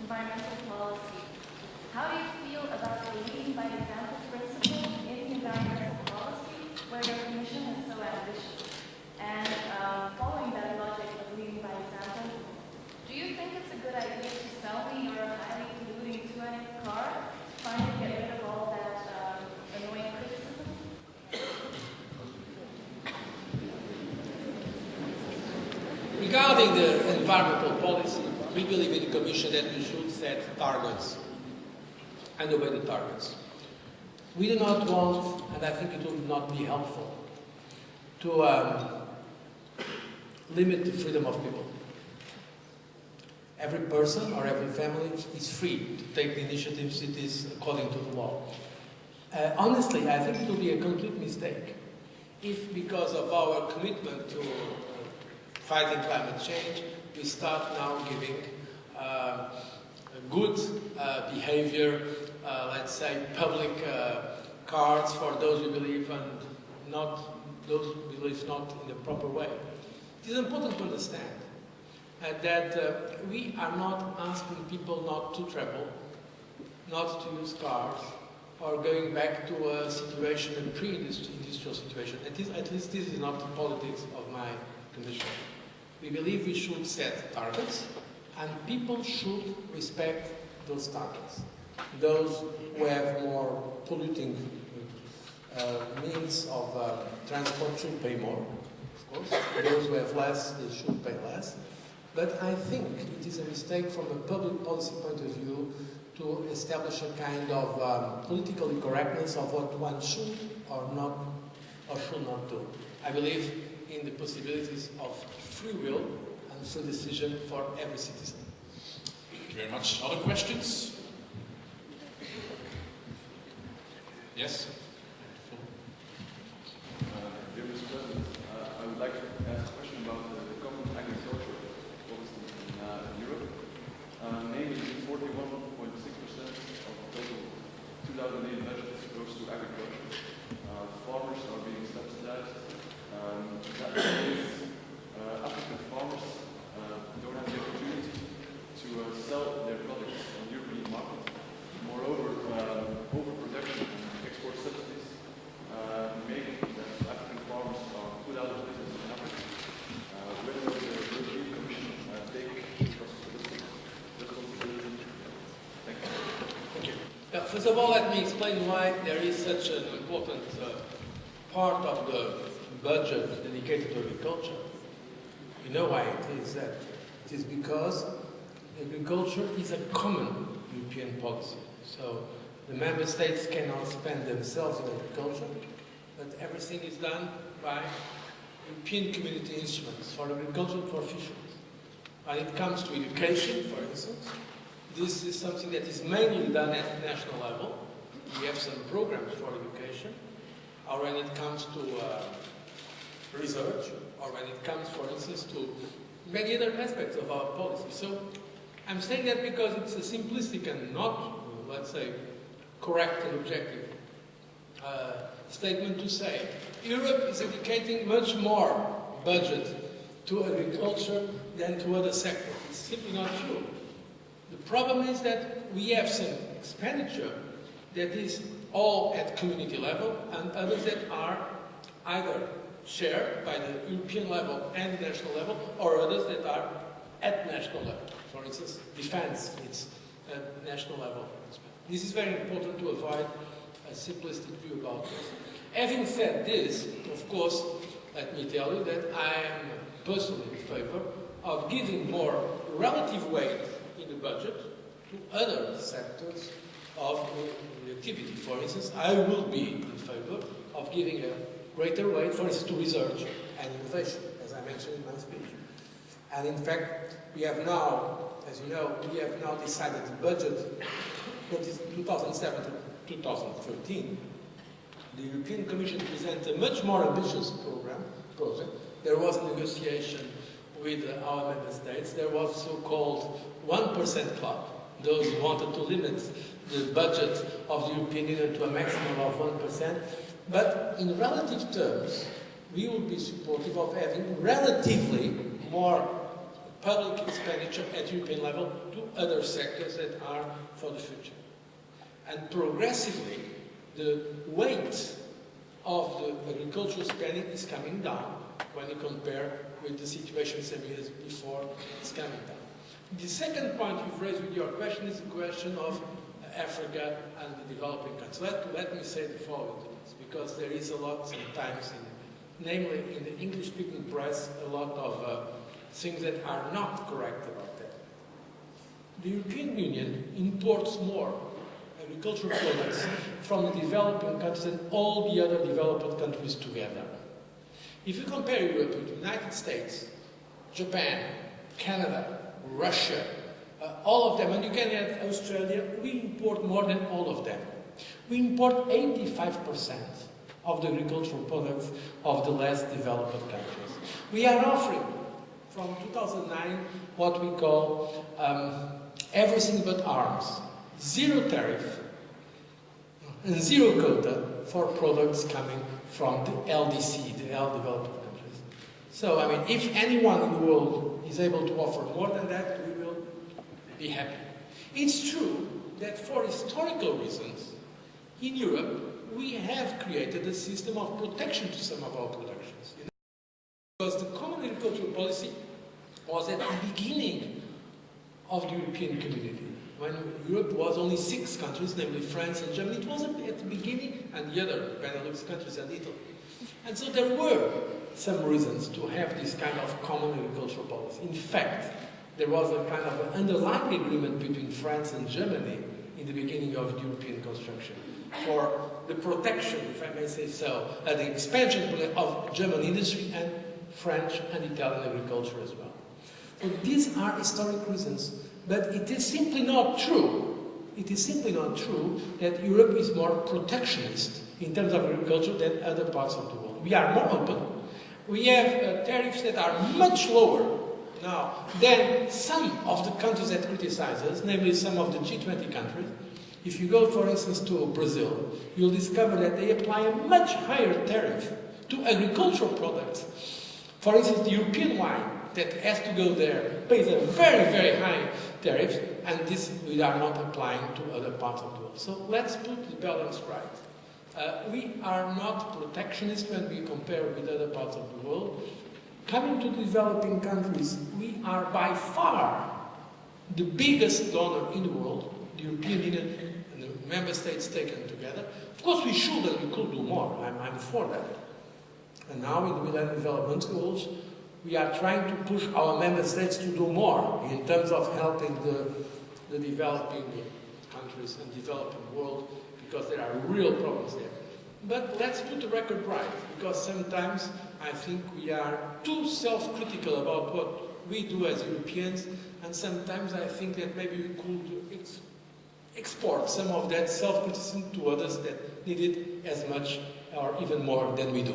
environmental policy. How do you feel about the leading by example principle in environmental policy, where the Commission is so ambitious? And following that logic of leading by example, do you think it's a good idea to sell me your highly polluting two-ended car, finally get rid of all that annoying criticism? Regarding the environmental policy, we believe in the Commission that we should set targets and obey the targets. We do not want, and I think it would not be helpful, to limit the freedom of people. Every person or every family is free to take the initiatives it is according to the law. Honestly, I think it will be a complete mistake if, because of our commitment to fighting climate change, we start now giving good behavior, let's say public cards for those who believe and not those who believe not in the proper way. It is important to understand that we are not asking people not to travel, not to use cars, or going back to a situation, a pre-industrial situation. At least this is not the politics of my commission. We believe we should set targets, and people should respect those targets. Those who have more polluting means of transport should pay more, of course. Those who have less, they should pay less. But I think it is a mistake from a public policy point of view to establish a kind of political correctness of what one should or not or should not do. I believe in the possibilities of free will and free decision for every citizen. Thank you very much. Other questions? Yes? Dear Mr. President, I would like to ask a question about the common agricultural policy in Europe. Namely, 41.6% of the total 2008 budget goes to agriculture. Farmers are being subsidized. That means African farmers don't have the opportunity to sell their products on the European market. Moreover, overproduction and export subsidies make that African farmers are put out of business in Africa. When will the European Commission take responsibility? Thank you. Thank you. First of all, let me explain why there is such an important part of the budget dedicated to agriculture. You know why it is that? It is because agriculture is a common European policy. So the member states cannot spend themselves in agriculture, but everything is done by European community instruments for agriculture and for fisheries. When it comes to education, for instance, this is something that is mainly done at national level. We have some programs for education, or when it comes to research, or when it comes, for instance, to many other aspects of our policy. So I'm saying that because it's a simplistic and not, let's say, correct and objective statement to say Europe is dedicating much more budget to agriculture than to other sectors. It's simply not true. The problem is that we have some expenditure that is all at community level and others that are either shared by the European level and the national level, or others that are at national level. For instance, defense, it's at national level. This is very important to avoid a simplistic view about this. Having said this, of course, let me tell you that I am personally in favor of giving more relative weight in the budget to other sectors of the activity. For instance, I will be in favor of giving a greater weight, for instance, to research and innovation, as I mentioned in my speech. And in fact, we have now, as you know, we have now decided the budget that is 2007 to 2013. The European Commission presented a much more ambitious project. There was a negotiation with our member states. There was so-called 1% club. Those who wanted to limit the budget of the European Union to a maximum of 1%. But in relative terms, we would be supportive of having relatively more public expenditure at European level to other sectors that are for the future. And progressively, the weight of the agricultural spending is coming down when you compare with the situation some years before. It's coming down. The second point you've raised with your question is the question of Africa and the developing countries. Let me say the following to this, because there is a lot sometimes, namely in the English-speaking press, a lot of things that are not correct about that. The European Union imports more agricultural products from the developing countries than all the other developed countries together. If you compare Europe with the United States, Japan, Canada, Russia, all of them, and you can add Australia, we import more than all of them. We import 85% of the agricultural products of the less developed countries. We are offering, from 2009, what we call everything but arms. Zero tariff and zero quota for products coming from the LDC, the L developed countries. So, I mean, if anyone in the world is able to offer more than that, we will be happy. It's true that for historical reasons, in Europe, we have created a system of protection to some of our productions. Because the common agricultural policy was at the beginning of the European community. When Europe was only 6 countries, namely France and Germany, it was at the beginning, and the other Benelux countries and Italy. And so there were some reasons to have this kind of common agricultural policy. In fact, there was a kind of an underlying agreement between France and Germany in the beginning of European construction for the protection, if I may say so, the expansion of German industry and French and Italian agriculture as well. So these are historic reasons. But it is simply not true. It is simply not true that Europe is more protectionist in terms of agriculture than other parts of the world. We are more open. We have tariffs that are much lower now than some of the countries that criticize us, namely some of the G20 countries. If you go, for instance, to Brazil, you'll discover that they apply a much higher tariff to agricultural products. For instance, the European wine that has to go there pays a very, very high tariff, and this we are not applying to other parts of the world. So let's put the balance right. We are not protectionist when we compare with other parts of the world. Coming to developing countries, we are by far the biggest donor in the world, the European Union and the member states taken together. Of course, we should and we could do more. I'm for that. And now in the Millennium Development Goals, we are trying to push our member states to do more in terms of helping the developing countries and developing world, because there are real problems there. But let's put the record right, because sometimes I think we are too self-critical about what we do as Europeans, and sometimes I think that maybe we could export some of that self-criticism to others that need it as much or even more than we do.